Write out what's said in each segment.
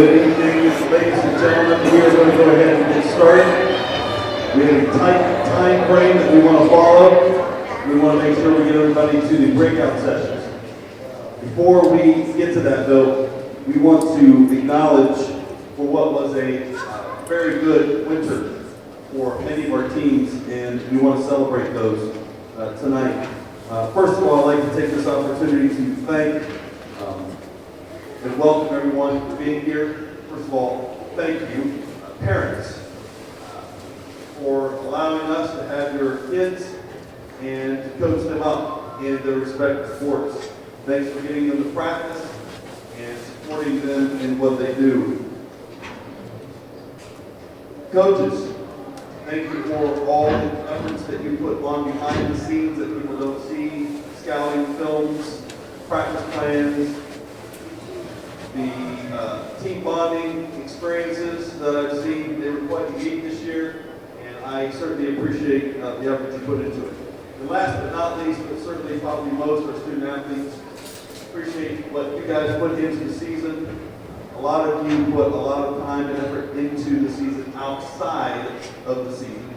Good evening, ladies and gentlemen. We are going to go ahead and get started. We have a tight time frame that we want to follow. We want to make sure we get everybody to the breakout sessions. Before we get to that, though, we want to acknowledge for what was a very good winter for many of our teams, and we want to celebrate those tonight. First of all, I'd like to take this opportunity to thank and welcome everyone for being here. First of all, thank you, parents, for allowing us to have your kids and to coach them up in their respective sports. Thanks for getting them to practice and supporting them in what they do. Coaches, thank you for all the efforts that you put on behind the scenes that people don't see, scouting films, practice plans, the team bonding experiences that I've seen. They were quite unique this year, and I certainly appreciate the effort you put into it. And last but not least, but certainly probably most, our student athletes, appreciate what you guys put into the season. A lot of you put a lot of time and effort into the season outside of the season,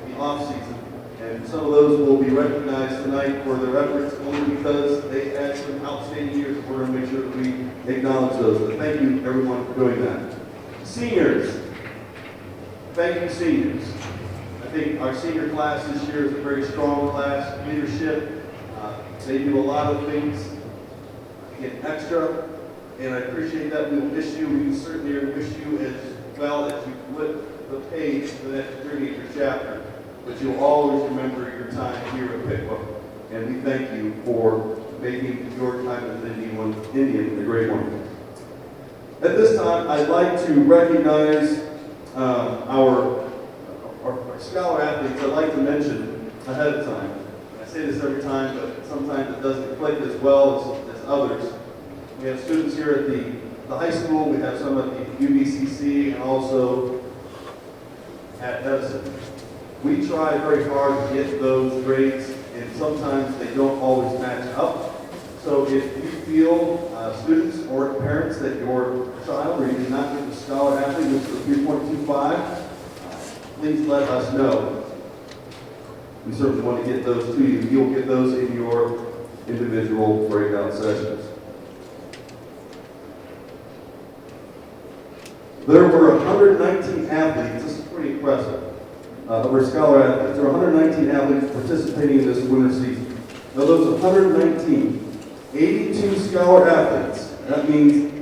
the off season. And some of those will be recognized tonight for their efforts only because they had some outstanding years. We're going to make sure that we acknowledge those. But thank you, everyone, for doing that. Seniors, thank you, seniors. I think our senior class this year is a very strong class. Leadership, they do a lot of things, again, extra, and I appreciate that. We will miss you. We certainly wish you as well as you flip the page to the next journey of your chapter. But you'll always remember your time here at Piqua, and we thank you for making your time as an Indian a great one. At this time, I'd like to recognize our scholar athletes. I'd like to mention ahead of time. I say this every time, but sometimes it doesn't click as well as others. We have students here at the high school. We have some at the UBCC and also at Edison. We try very hard to get those grades, and sometimes they don't always match up. So if you feel, students or parents, that your child or you did not get the scholar athlete, which is a 3.25, please let us know. We certainly want to get those to you. You'll get those in your individual breakout sessions. There were 119 athletes. This is pretty impressive. Of our scholar athletes. There are 119 athletes participating in this winter season. Now those 119, 82 scholar athletes. That means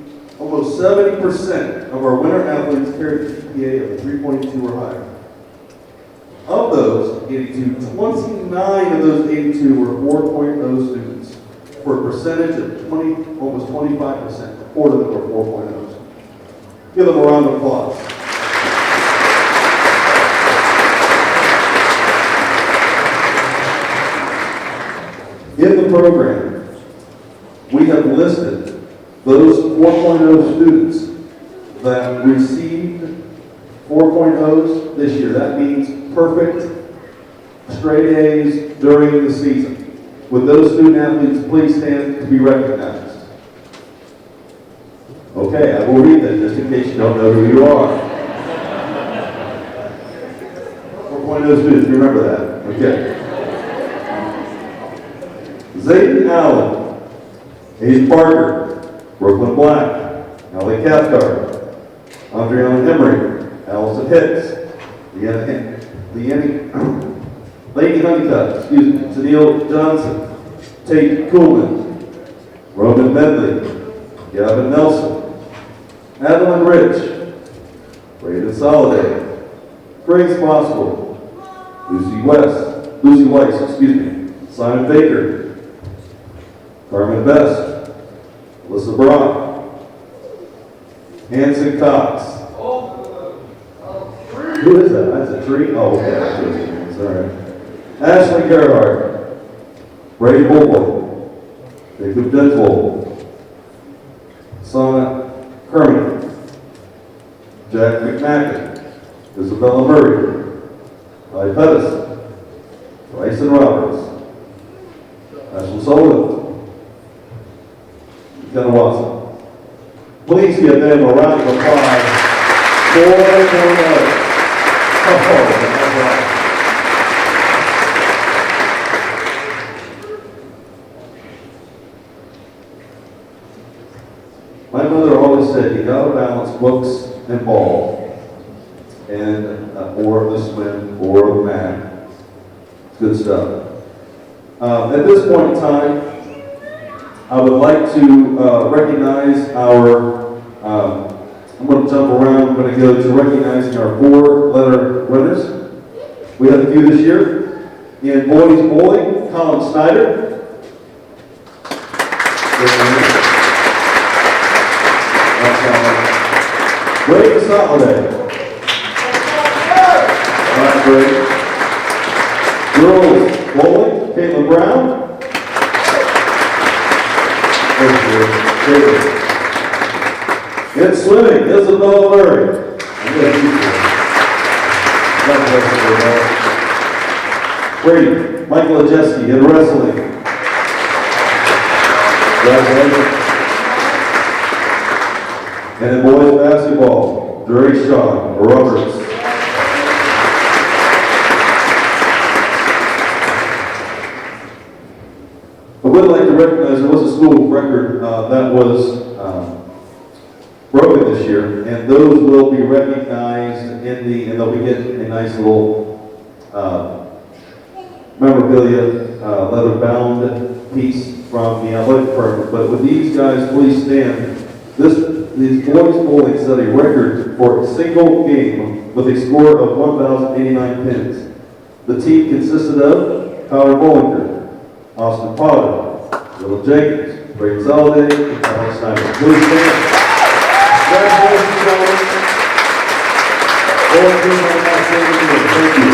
almost 70% of our winter athletes carried a GPA of 3.2 or higher. Of those 82, 29 of those 82 were 4.0 students, for a percentage of almost 25%. A quarter of them were 4.0s. Give them a round of applause. In the program, we have listed those 4.0 students that received 4.0s this year. That means perfect straight A's during the season. Would those student athletes please stand to be recognized? Okay, I will read that just in case you don't know who you are. 4.0 students, remember that. Okay. Zayden Allen, Ace Parker, Brooklyn Black, Allie Cathcart, Andriana Emery, Allison Hicks, Lady Honeycutt, Tennille Johnson, Tate Kuhlman, Roman Medley, Gavin Nelson, Adeline Rich, Braden Soliday, Grace Boswell, Lucy Weiss, Simon Baker, Carmen Best, Alyssa Brock, Hanson Cox. Who is that? That's a tree? Oh, okay. Sorry. Ashley Gerhardt, Brady Bullboy, Jacob Denswell, Sana Kermit, Jack McMacken, Isabella Murray, Ty Pettis, Bryson Roberts, Ashley Sullivan, Ken Watson. Please give them a round of applause for their work. Oh, that's my mother always said, you gotta balance books and ball, and or the swim, or the mat. Good stuff. At this point in time, I would like to recognize our, I'm going to jump around, I'm going to go to recognizing our 4-letter winners. We had a few this year. In boys bowling, Colin Snyder. Ray Soliday. That's great. Girls bowling, Caitlin Brown. In swimming, Isabella Murray. Brady, Michael Ajeski. In wrestling. And in boys basketball, Dre Shaw Roberts. I would like to recognize there was a school record that was broken this year, and those will be recognized in the, and they'll be getting a nice little memorabilia, leather-bound piece from the athletic department. But with these guys, please stand. These boys bowling set a record for a single game with a score of 1,089 pins. The team consisted of Tyler Bollinger, Austin Potter, Little Jenkins, Brady Soliday, and Alex Snyder. Please stand. Congratulations, gentlemen. Thank you.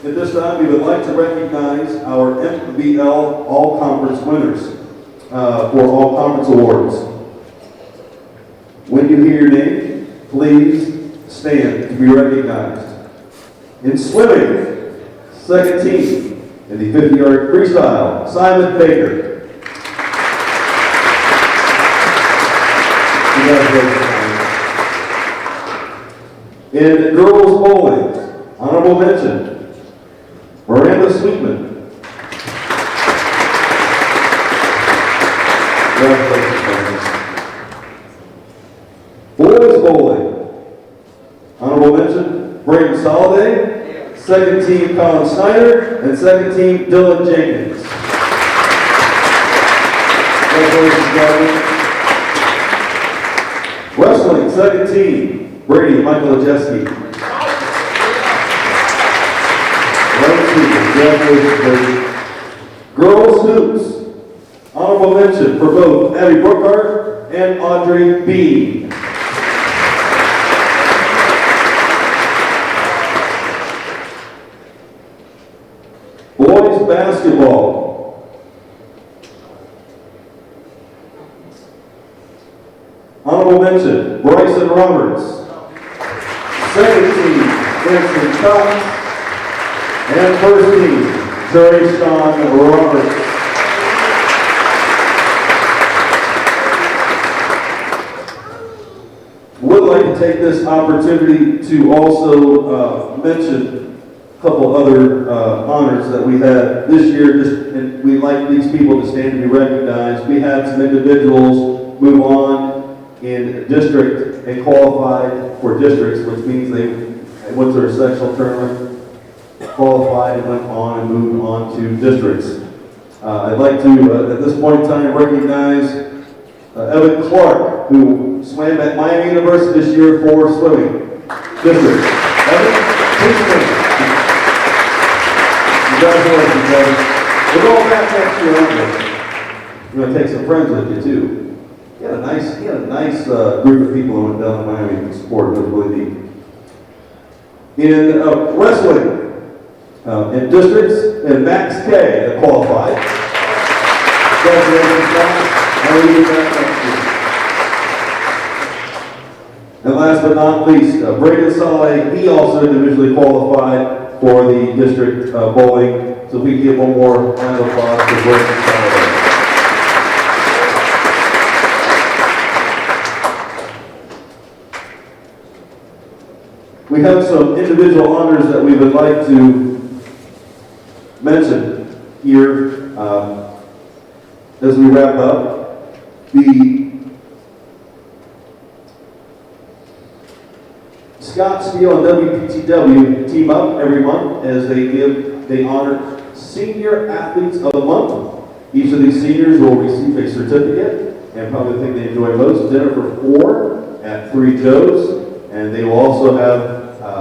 At this time, we would like to recognize our MBL All-Conference winners for All-Conference Awards. When you hear your name, please stand to be recognized. In swimming, second team in the 50-yard freestyle, Simon Baker. Congratulations. In girls bowling, honorable mention, Miranda Sweetman. Boys bowling. Honorable mention, Brayden Soliday. Second team, Colin Snyder. And second team, Dylan Jenkins. Congratulations, gentlemen. Wrestling, second team, Brady Michael Ajeski. Girls hoops. Honorable mention for both Abby Brookhart and Audrey Bean. Boys basketball. Honorable mention, Bryson Roberts. Second team, Vincent Cox. And first team, Terry Sean Roberts. Would like to take this opportunity to also mention a couple other honors that we had this year, and we'd like these people to stand to be recognized. We had some individuals move on in district and qualified for districts, which means they went to their sectional tournament, qualified and went on and moved on to districts. I'd like to, at this point in time, recognize Evan Clark, who swam at Miami University this year for swimming district. Evan, please swim. Congratulations, Evan. We're going back next year, aren't we? We're going to take some friends with you, too. He had a nice group of people who went down to Miami to support. It was really neat. In wrestling, in districts, and Max K that qualified. Congratulations, Scott. How are you back next year? And last but not least, Braden Saleh, he also individually qualified for the district bowling. So we give one more round of applause for Braden Saleh. We have some individual honors that we would like to mention here as we wrap up. The Scott Steele and WPTW team up every month as they honor senior athletes of the month. Each of these seniors will receive a certificate and probably the thing they enjoy most, dinner for 4 at 3 Joe's. And they will also have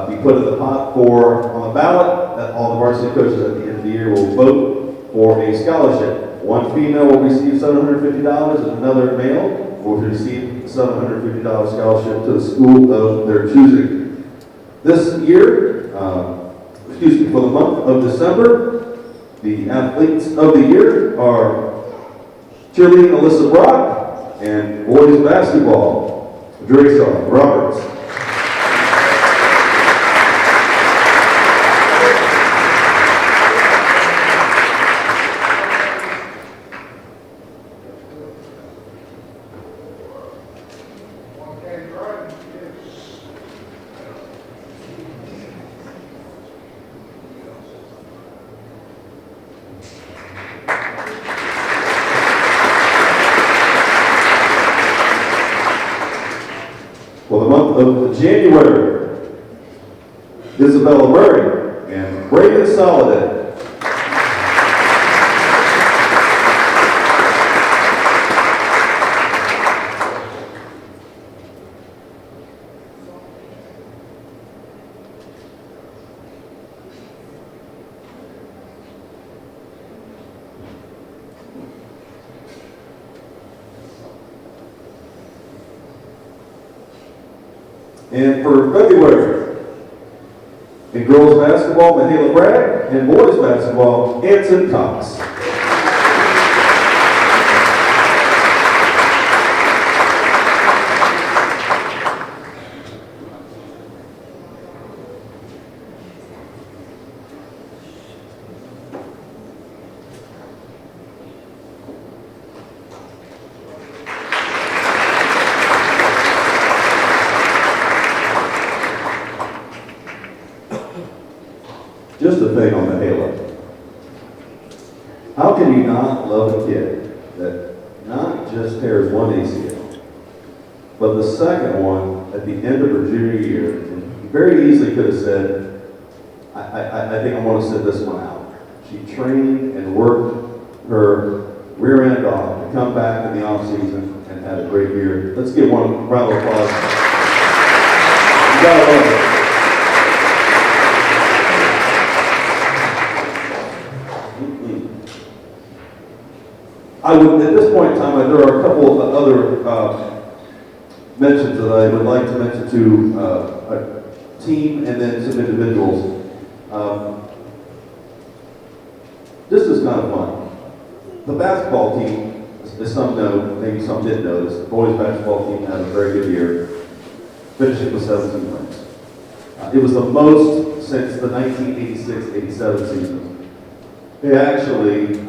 be put in the pot on the ballot that all the varsity coaches at the end of the year will vote for a scholarship. One female will receive $750 and another male will receive a $750 scholarship to the school of their choosing. This year, for the month of December, the athletes of the year are cheerleading Alyssa Brock and boys basketball, Drayshaw Roberts. For the month of January, Isabella Murray and Braden Soliday. And for February, in girls basketball, Mahela Bragg, and boys basketball, Anson Cox. Just a thing on the halo. How can you not love a kid that not just tears one ACL, but the second one at the end of her junior year? And he very easily could have said, I think I want to sit this one out. She trained and worked her rear end off to come back in the off season and had a great year. Let's give one round of applause. You gotta love it. I would, at this point in time, there are a couple of other mentions that I would like to mention to a team and then some individuals. This is kind of fun. The basketball team, as some know, maybe some didn't know this, the boys basketball team had a very good year, finishing with 17 wins. It was the most since the 1986-87 season. They actually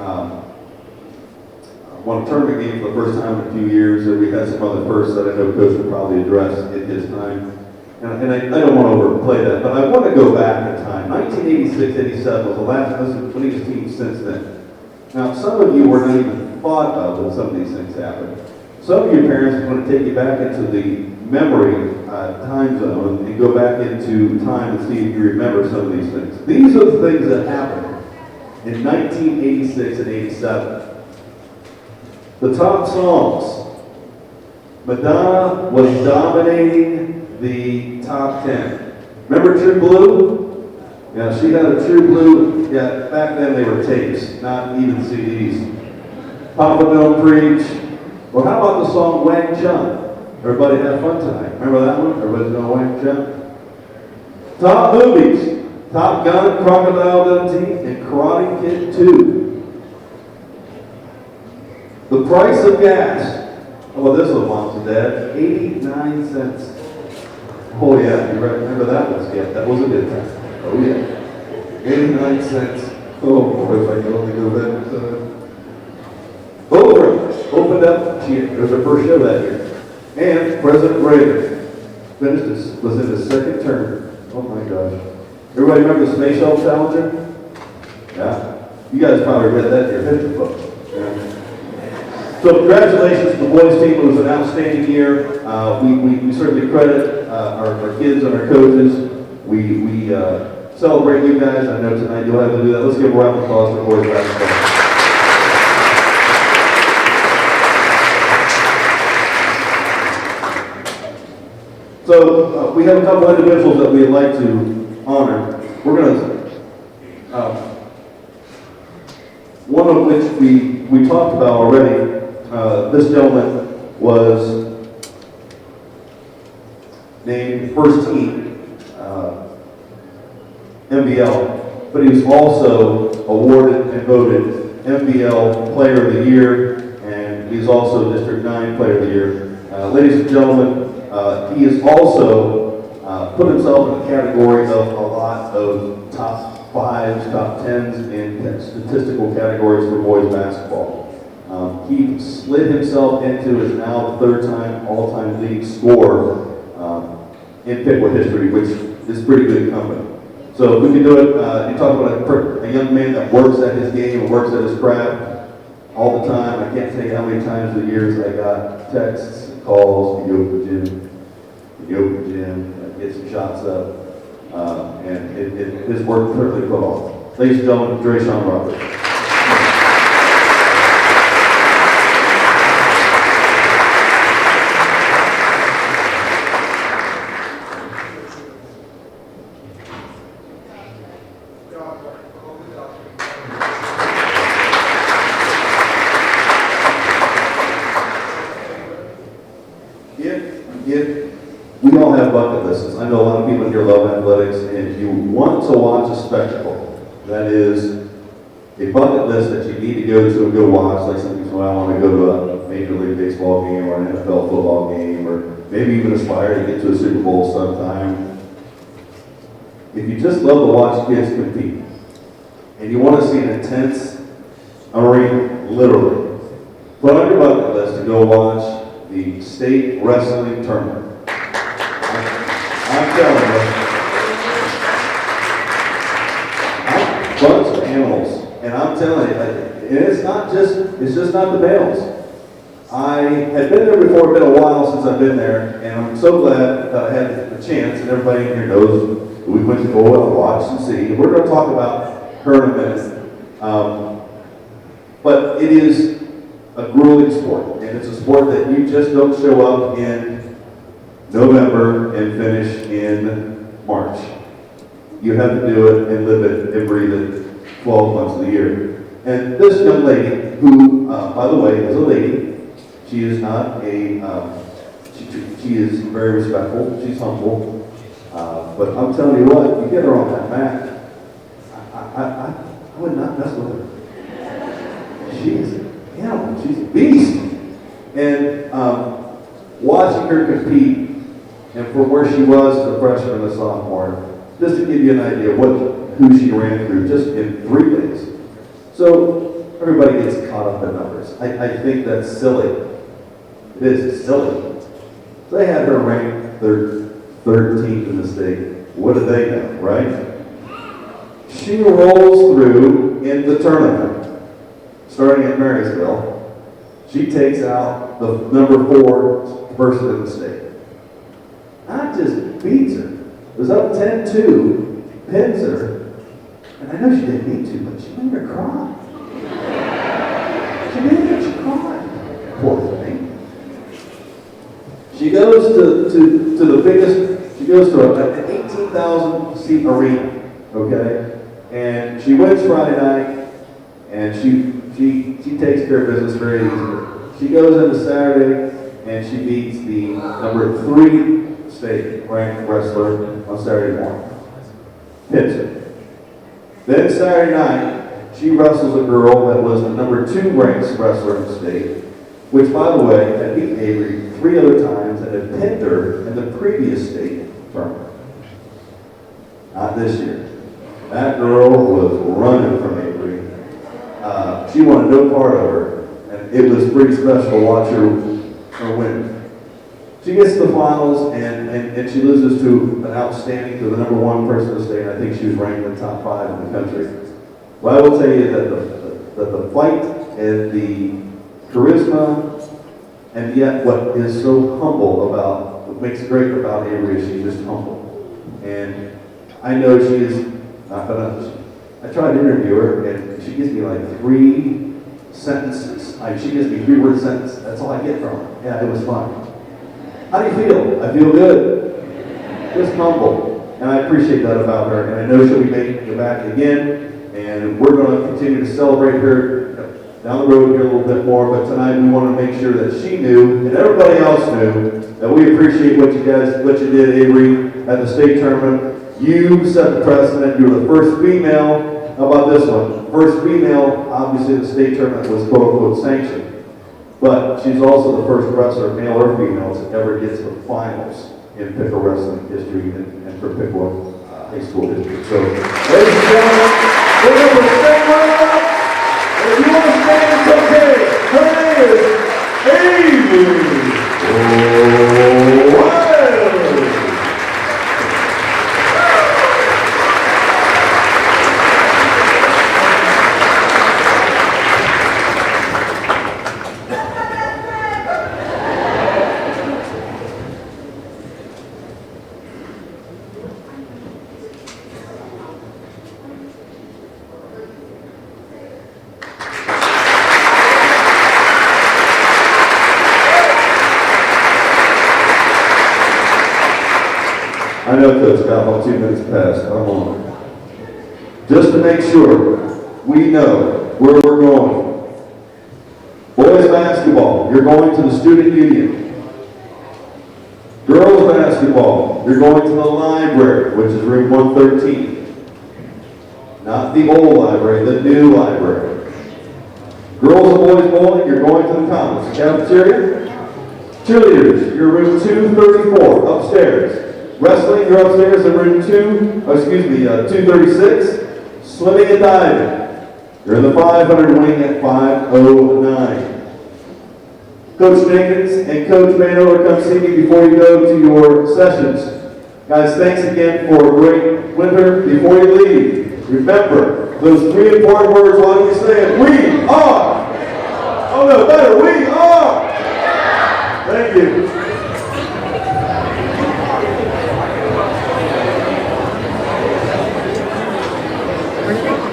won a tournament game for the first time in a few years, and we had some other firsts that I know Coach would probably address in his time. And I don't want to overplay that, but I want to go back in time. 1986-87 was the last winningest team since then. Now, some of you were not even thought of when some of these things happened. Some of your parents want to take you back into the memory time zone and go back into time and see if you remember some of these things. These are the things that happened in 1986 and 87. The top songs. Madonna was dominating the top 10. Remember True Blue? Yeah, she had a True Blue. Yeah, back then they were tapes, not even CDs. Papa Don't Preach. Well, how about the song Wang Chun? Everybody have fun tonight. Remember that one? Everybody's going Wang Chun? Top movies. Top Gun, Crocodile Dundee, and Karate Kid 2. The price of gas. How about this one, moms and dads? 89 cents. Oh yeah, you remember that one? Yeah, that was a good time. Oh yeah. 89 cents. Oh boy, if I could only go back to Oprah opened up, it was her first show that year. And President Reagan was in his second term. Oh my gosh. Everybody remember the Space Shuttle Challenger? Yeah. You guys probably read that in your history books. Yeah. So congratulations to the boys team. It was an outstanding year. We certainly credit our kids and our coaches. We celebrate you guys. I know tonight you'll have to do that. Let's give a round of applause for boys basketball. So we have a couple individuals that we'd like to honor. We're going to, one of which we talked about already. This gentleman was named first team MBL, but he was also awarded and voted MBL Player of the Year, and he's also District 9 Player of the Year. Ladies and gentlemen, he has also put himself in the category of a lot of top 5s, top 10s in statistical categories for boys basketball. He slid himself into his now third-time all-time league scorer in Piqua history, which is pretty good company. So if we can do it, you talk about a young man that works at his game and works at his craft all the time. I can't tell you how many times in the years I got texts and calls to go to the gym, get some shots up, and his work certainly put off. Ladies and gentlemen, Drayshawn Roberts. We all have bucket lists. I know a lot of people here love athletics, and if you want to watch a spectacle, that is a bucket list that you need to go to and go watch, like some people, I want to go to a Major League Baseball game or an NFL football game, or maybe even aspire to get to a Super Bowl sometime. If you just love to watch kids compete, and you want to see an intense arena, literally, put on your bucket list to go watch the state wrestling tournament. I'm telling you, bunch of animals, and I'm telling you, and it's just not the males. I had been there before, it's been a while since I've been there, and I'm so glad that I had a chance, and everybody in here knows we went to go and watch and see. We're going to talk about her in a minute. But it is a grueling sport, and it's a sport that you just don't show up in November and finish in March. You have to do it and live it and breathe it 12 months of the year. And this young lady, who, by the way, is a lady, she is not a, she is very respectful, she's humble, but I'm telling you what, you get her on that mat, I would not mess with her. She's an animal, she's a beast. And watching her compete, and from where she was as a freshman and a sophomore, just to give you an idea of who she ran through just in 3 days. So everybody gets caught up in numbers. I think that's silly. It is silly. They had her ranked 13th in the state. What do they know, right? She rolls through in the tournament, starting at Marysville. She takes out the number 4 person in the state. Not just beats her. It was up 10-2, pins her, and I know she didn't mean to, but she made her cry. She made her cry. Poor thing. She goes to the biggest, she goes to an 18,000 seat arena, okay? And she wins Friday night, and she takes care of business very easily. She goes into Saturday, and she beats the number 3 state ranked wrestler on Saturday morning. Hits her. Then Saturday night, she wrestles a girl that was the number 2 ranked wrestler in the state, which, by the way, had beaten Avery 3 other times and had pinned her in the previous state tournament. Not this year. That girl was running from Avery. She wanted no part of her, and it was pretty special to watch her win. She gets to the finals, and she loses to the number 1 person in the state. I think she was ranked in the top 5 in the country. Well, I will tell you that the fight and the charisma, and yet what is so humble about, what makes it great about Avery is she's just humble. And I know she is not gonna, I tried to interview her, and she gives me like 3 sentences. She gives me 3-word sentences. That's all I get from her. Yeah, it was fun. How do you feel? I feel good. Just humble. And I appreciate that about her. And I know she'll be making it back again. And we're going to continue to celebrate her down the road here a little bit more. But tonight we want to make sure that she knew, and everybody else knew, that we appreciate what you did, Avery, at the state tournament. You set the precedent. You were the first female. How about this one? First female, obviously the state tournament was quote-unquote sanctioned. But she's also the first wrestler, male or female, to ever get to the finals in Piqua wrestling history and for Piqua high school history. So, ladies and gentlemen, we're going to stand right up. And if you want to stand, it's okay. Her name is Avery O'Reilly. I know, Coach, got about 2 minutes past. I'm on. Just to make sure we know where we're going. Boys basketball, you're going to the student union. Girls basketball, you're going to the library, which is room 113. Not the old library, the new library. Girls and boys bowling, you're going to the commons. Cafeteria, cheerleaders, you're room 234, upstairs. Wrestling, you're upstairs in room 236. Swimming and diving, you're in the 500 wing at 509. Coach Jenkins and Coach Vanover, come see me before you go to your sessions. Guys, thanks again for a great winter. Before you leave, remember those 3 important words. Why don't you say it? We are. Oh no, better. We are. Thank you. Thank you.